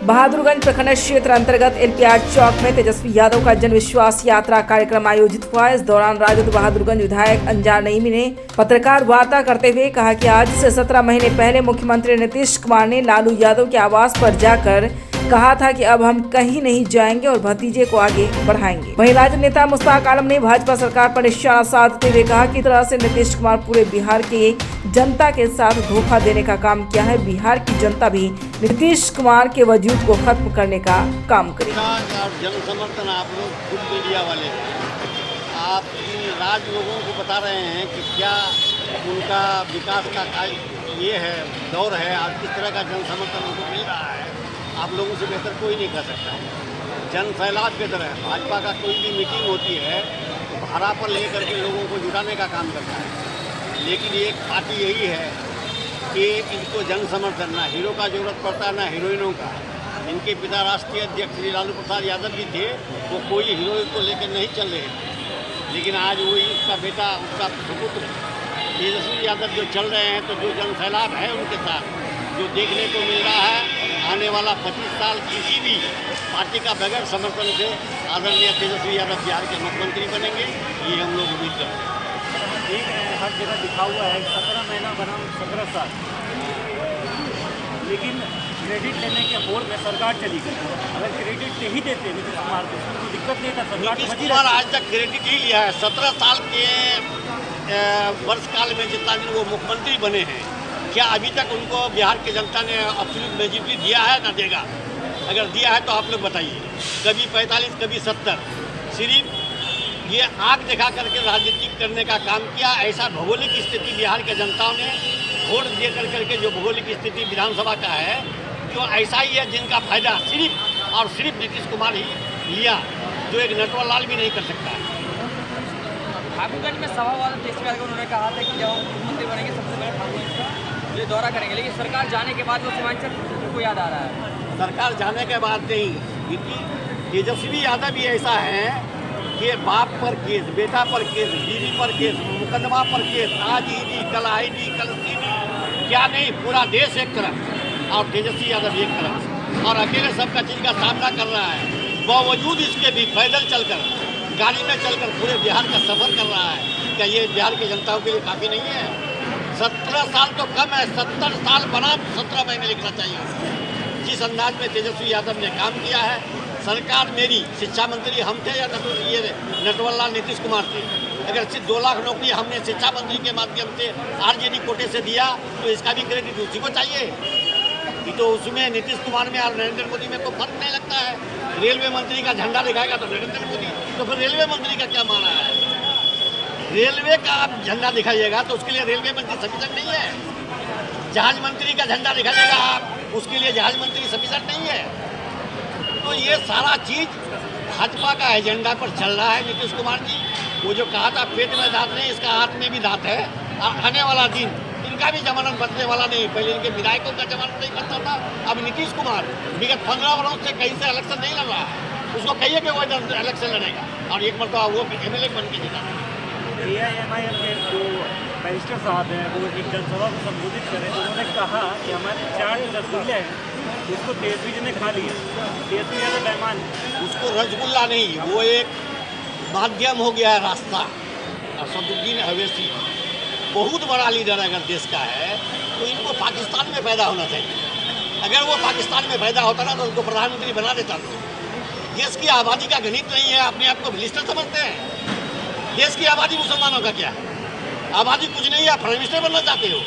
बहादुरगंज प्रखंड क्षेत्र अंतर्गत एलपीआर चौक में तेजस्वी यादव का जन विश्वास यात्रा कार्यक्रम आयोजित हुआ। इस दौरान राजद बहादुरगंज विधायक अंजार नईमी ने पत्रकार वार्ता करते हुए कहा कि आज से 17 महीने पहले मुख्यमंत्री नीतीश कुमार ने लालू यादव के आवास पर जाकर कहा था कि अब हम कहीं नहीं जाएंगे और भतीजे को आगे बढ़ाएंगे। वहीं राजद नेता मुश्ताक आलम ने भाजपा सरकार पर निशाना साधते हुए कहा कि तरह से नीतीश कुमार पूरे बिहार के जनता के साथ धोखा देने का काम किया है। बिहार की जनता भी नीतीश कुमार के वजूद को खत्म करने का काम करेगी। जन समर्थन आप लोग खुद मीडिया वाले आप राज्य लोगों को बता रहे हैं कि क्या उनका विकास का ये है दौर है, आज किस तरह का जन समर्थन उनको मिल रहा है। आप लोगों से बेहतर कोई नहीं कर सकता है। जन सैलाब की तरह भाजपा का कोई भी मीटिंग होती है तो भाड़ा पर लेकर के लोगों को जुटाने का काम करता है। लेकिन एक पार्टी यही है कि इनको जन समर्थन ना हीरो का जरूरत पड़ता है ना हीरोइनों का। इनके पिता राष्ट्रीय अध्यक्ष श्री लालू प्रसाद यादव भी थे, वो कोई हीरोइन को लेकर नहीं चल रहे थे। लेकिन आज वही उसका बेटा, उसका सुपुत्र तेजस्वी यादव जो चल रहे हैं, तो जो जन सैलाब है उनके साथ जो देखने को मिल रहा है, आने वाला 25 साल किसी भी पार्टी का बगैर समर्थन से आदरणीय तेजस्वी यादव बिहार के मुख्यमंत्री बनेंगे, ये हम लोग उम्मीद करते हैं। ठीक है, हर जगह लिखा हुआ है 17 महीना बनाम 17 साल, लेकिन क्रेडिट लेने के होड़ में सरकार चली गई। अगर क्रेडिट नहीं देते नीतीश कुमार को तो दिक्कत नहीं था। नीतीश कुमार आज तक क्रेडिट ही लिया है। 17 साल के वर्ष काल में जितना दिन वो मुख्यमंत्री बने हैं, क्या अभी तक उनको बिहार की जनता ने एब्सोल्यूट मेजॉरिटी दिया है ना देगा? अगर दिया है तो आप लोग बताइए। कभी 45, कभी 70। सिर्फ ये आग दिखा करके राजनीति करने का काम किया। ऐसा भौगोलिक स्थिति बिहार के जनताओं ने वोट दे करके जो भौगोलिक स्थिति विधानसभा का है, जो ऐसा ही है जिनका फायदा सिर्फ और सिर्फ नीतीश कुमार ही लिया, जो एक नटवर लाल भी नहीं कर सकता है। ठाकुरगंज में सभा वाला तेजस्वी यादव उन्होंने कहा था कि जब हम मुख्यमंत्री बनेंगे सबसे पहले ठाकुरगंज का ये दौरा करेंगे, लेकिन सरकार जाने के बाद वो सीमांचल को याद आ रहा है। सरकार जाने के बाद नहीं, क्योंकि तेजस्वी यादव भी ऐसा है कि बाप पर केस, बेटा पर केस, बीवी पर केस, मुकदमा पर केस, आज ईडी, कल आईडी, कल सीडी, क्या नहीं, पूरा देश एक तरफ और तेजस्वी यादव एक तरफ, और अकेले सबका चीज़ का सामना कर रहा है। बावजूद इसके भी पैदल चलकर, गाड़ी में चलकर पूरे बिहार का सफर कर रहा है। क्या ये बिहार की जनताओं के लिए काफ़ी नहीं है? 17 साल तो कम है, 70 साल बना 17 महीने लिखना चाहिए। जिस अंदाज में तेजस्वी यादव ने काम किया है, सरकार मेरी, शिक्षा मंत्री हम थे या ये नटवर लाल नीतीश कुमार थे। अगर सिर्फ 2 लाख नौकरी हमने शिक्षा मंत्री के माध्यम से आरजेडी कोटे से दिया, तो इसका भी क्रेडिट उसी को चाहिए। कि तो उसमें नीतीश कुमार में और नरेंद्र मोदी में कोई फर्क नहीं लगता है। रेलवे मंत्री का झंडा दिखाएगा तो नरेंद्र मोदी, तो फिर रेलवे मंत्री का क्या माना है? रेलवे का आप झंडा दिखाइएगा तो उसके लिए रेलवे मंत्री सफिशिएंट नहीं है। जहाज मंत्री का झंडा दिखाइएगा आप, उसके लिए जहाज मंत्री सफिशिएंट नहीं है। तो ये सारा चीज़ भाजपा का एजेंडा पर चल रहा है। नीतीश कुमार जी, वो जो कहा था पेट में दांत नहीं, इसका हाथ में भी दांत है। और आने वाला दिन इनका भी जमानत बचने वाला नहीं। पहले इनके विधायकों का जमानत नहीं करता था, अब नीतीश कुमार विगत 15 वर्षों से कहीं से इलेक्शन नहीं लड़ रहा है। उसको कहिए कि वो इलेक्शन लड़ेगा और एक मरतबा वो MLA बन के जीता। AIMIM के जो बैरिस्टर साहब हैं, वो एक जनसभा को संबोधित करें तो उन्होंने कहा कि हमारे 4 रसगुल्ले हैं, उसको तेजस्वी जी ने खा लिया। तेजस्वी यादव बेईमान, उसको रसगुल्ला नहीं, वो एक माध्यम हो गया है, रास्ता। असदुद्दीन अवैसी बहुत बड़ा लीडर अगर देश का है तो इनको पाकिस्तान में पैदा होना चाहिए। अगर वो पाकिस्तान में पैदा होता ना तो उनको प्रधानमंत्री बना देता। देश की आबादी का गणित नहीं है, अपने आप को मिनिस्टर समझते हैं। देश की आबादी मुसलमानों का क्या है? आबादी कुछ नहीं है, प्राइम मिनिस्टर बनना चाहते हो।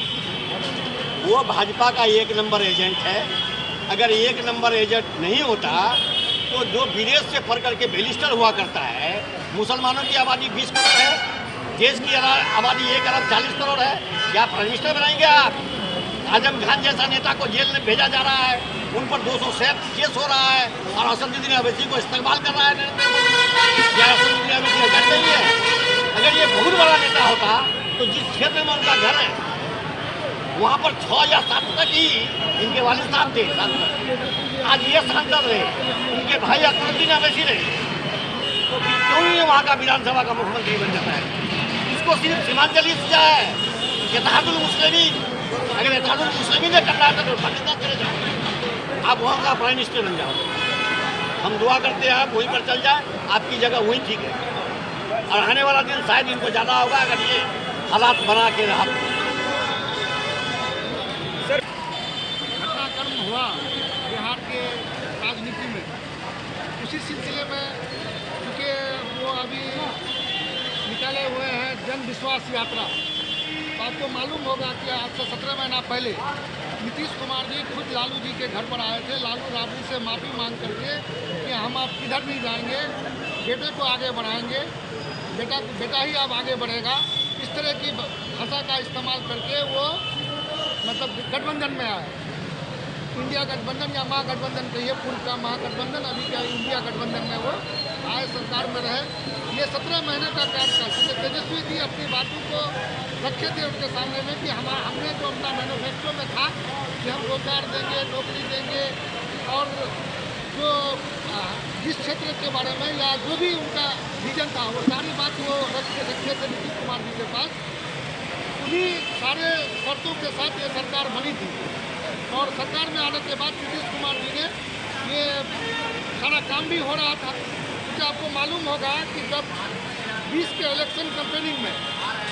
वो भाजपा का 1 नंबर एजेंट है। अगर 1 नंबर एजेंट नहीं होता तो जो विदेश से पढ़ करके मिनिस्टर हुआ करता है, मुसलमानों की आबादी 20 करोड़ है, देश की आबादी 1 अरब 40 करोड़ है, क्या प्राइम मिनिस्टर बनाएंगे आप? आजम खान जैसा नेता को जेल में भेजा जा रहा है, उन पर 200 केस हो रहा है और असदुद्दीन अवैसी को इस्तेमाल कर रहा है। क्या असदुद्दीन अवैसी एजेंट नहीं है? अगर ये बहुत बड़ा नेता होता तो जिस क्षेत्र में उनका घर है वहाँ पर 6 या 7 तक ही इनके वालिद साहब थे सांसद। आज ये सांसद रहे, उनके भाई असदुद्दीन अवैसी रहे, तो क्यों ही वहाँ का विधानसभा का मुख्यमंत्री बन जाता है? इसको सिर्फ सीमांचली सजा है। इत्तेहादुल मुस्लिमीन, अगर इत्तेहादुल मुस्लिमीन ने करना था तो पाकिस्तान चले जाओ। आप वहाँ का प्राइम मिनिस्टर बन जाओ। हम दुआ करते हैं आप वहीं पर चल जाए, आपकी जगह वहीं ठीक है। और आने वाला दिन शायद इनको ज़्यादा होगा अगर ये हालात बना के रहा। घटनाक्रम हुआ बिहार के राजनीति में, उसी सिलसिले में क्योंकि वो अभी निकाले हुए हैं जन विश्वास यात्रा। तो आपको मालूम होगा कि आज से 17 महीना पहले नीतीश कुमार जी खुद लालू जी के घर पर आए थे, लालू राबड़ी से माफ़ी मांग करके कि हम आप किधर नहीं जाएंगे, बेटे को आगे बढ़ाएंगे, बेटा ही अब आगे बढ़ेगा। इस तरह की भाषा का इस्तेमाल करके वो मतलब गठबंधन में आए। इंडिया गठबंधन या महागठबंधन कहिए, पूर्व का महागठबंधन, अभी क्या इंडिया गठबंधन में वो आए, सरकार में रहे। ये 17 महीने का कार्यकाल, क्योंकि तेजस्वी जी अपनी बातों को रखे थे उनके सामने में कि हमने जो अपना मैनिफेस्टो में था कि हम रोजगार देंगे, नौकरी देंगे, और जो जिस क्षेत्र के बारे में या जो भी उनका विजन था वो सारी बात वो रखे थे नीतीश कुमार जी के पास। उन्हीं सारे शर्तों के साथ ये सरकार बनी थी। और सरकार में आने के बाद नीतीश कुमार जी ने ये सारा काम भी हो रहा था। क्योंकि आपको मालूम होगा कि जब 20 के इलेक्शन कैंपेनिंग में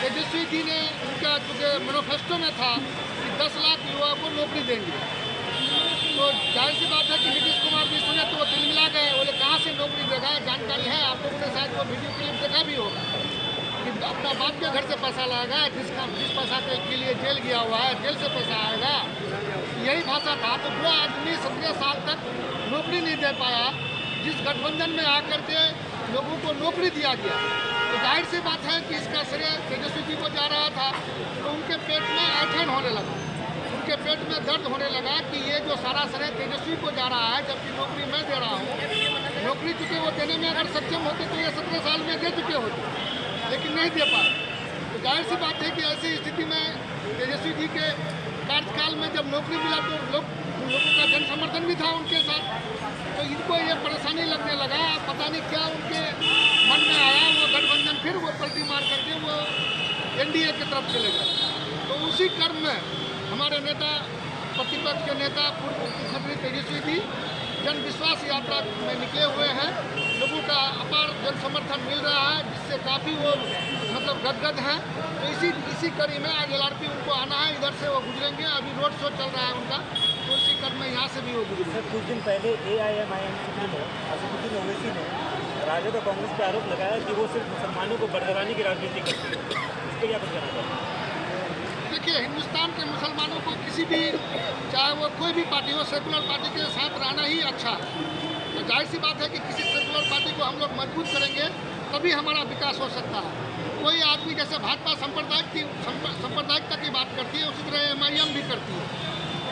तेजस्वी जी ने उनका चूँकि मैनिफेस्टो में था कि 10 लाख युवा को नौकरी देंगे, तो जाहिर सी बात है कि नीतीश कुमार जी सुने तो वो तिलमिला गए, बोले कहाँ से नौकरी देगा। जानकारी है, आप लोगों ने शायद वो वीडियो क्लिप देखा भी होगा कि अपना बाप के घर से पैसा लाएगा, जिस पैसा के लिए जेल गया हुआ है, जेल से पैसा आएगा, यही भाषा था। तो जो आदमी 17 साल तक नौकरी नहीं दे पाया, जिस गठबंधन में आकर के लोगों को नौकरी दिया गया, तो जाहिर सी बात है कि इसका श्रेय तेजस्वी जी को जा रहा था। तो उनके पेट में ऐंठन होने लगा, उनके पेट में दर्द होने लगा कि ये जो सारा श्रेय तेजस्वी को जा रहा है, जबकि नौकरी मैं दे रहा हूँ। नौकरी चूँकि वो देने में अगर सक्षम होते तो ये 17 साल में दे चुके होते, लेकिन नहीं दे पाए। तो जाहिर सी बात है कि ऐसी स्थिति में तेजस्वी जी के कार्यकाल में जब नौकरी मिला तो लोगों का जन समर्थन भी था उनके साथ। तो इनको ये परेशानी लगने लगा, पता नहीं क्या उनके मन में आया, वो गठबंधन फिर वो पलटी मार करके वो एनडीए की तरफ चले गए। तो उसी क्रम में हमारे नेता, प्रतिपक्ष के नेता पूर्व मुख्यमंत्री तेजस्वी जी जन विश्वास यात्रा में निकले हुए हैं। लोगों का अपार जन समर्थन मिल रहा है, जिससे काफ़ी वो मतलब गदगद हैं। तो इसी कड़ी में आज LRP उनको आना है, इधर से वो गुजरेंगे। अभी रोड शो चल रहा है उनका, तो इसी क्रम में यहाँ से भी वो गुजरेंगे। सर, कुछ दिन पहले AIMIM सुप्रीमो असदुद्दीन ओवैसी ने राजद और कांग्रेस पर आरोप लगाया कि वो सिर्फ मुसलमानों को बरगलाने की राजनीति करती है। इस पर क्या कुछ कहना चाहते हैं? देखिए, हिंदुस्तान के मुसलमानों को किसी भी, चाहे वो कोई भी पार्टी हो, सेकुलर पार्टी के साथ रहना ही अच्छा है। तो जाहिर सी बात है कि किसी सेकुलर पार्टी को हम लोग मजबूत करेंगे तभी हमारा विकास हो सकता है। कोई आदमी जैसे भाजपा सांप्रदायिकता की बात करती है, उसी तरह MIM भी करती है।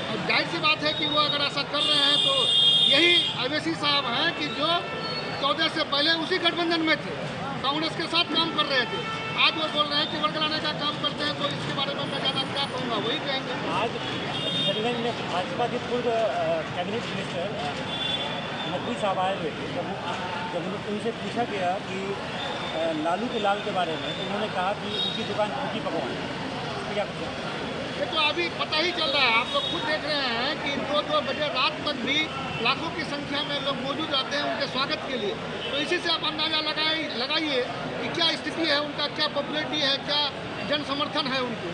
और जाहिर सी बात है कि वो अगर ऐसा कर रहे हैं तो यही अवैसी साहब हैं कि जो 14 से पहले उसी गठबंधन में थे, कांग्रेस के साथ काम कर रहे थे। आज वो बोल रहे हैं कि वर्गलाने का काम करते हैं। तो इसके बारे में मैं ज़्यादा क्या कहूँगा, वही कहेंगे। आज हरिगंज में भाजपा के पूर्व कैबिनेट मिनिस्टर नकवी साहब आए हुए थे। जब उनसे पूछा गया कि लालू के लाल के बारे में, तो उन्होंने कहा कि उनकी दुकान रोटी पकवान है। क्या कुछ ये तो अभी पता ही चल रहा है, आप लोग खुद देख रहे हैं कि 2-2 बजे रात तक भी लाखों की संख्या में लोग मौजूद रहते हैं उनके स्वागत के लिए। तो इसी से आप अंदाज़ा लगाइए कि क्या स्थिति है उनका, क्या पॉपुलरिटी है, क्या जन समर्थन है उनको।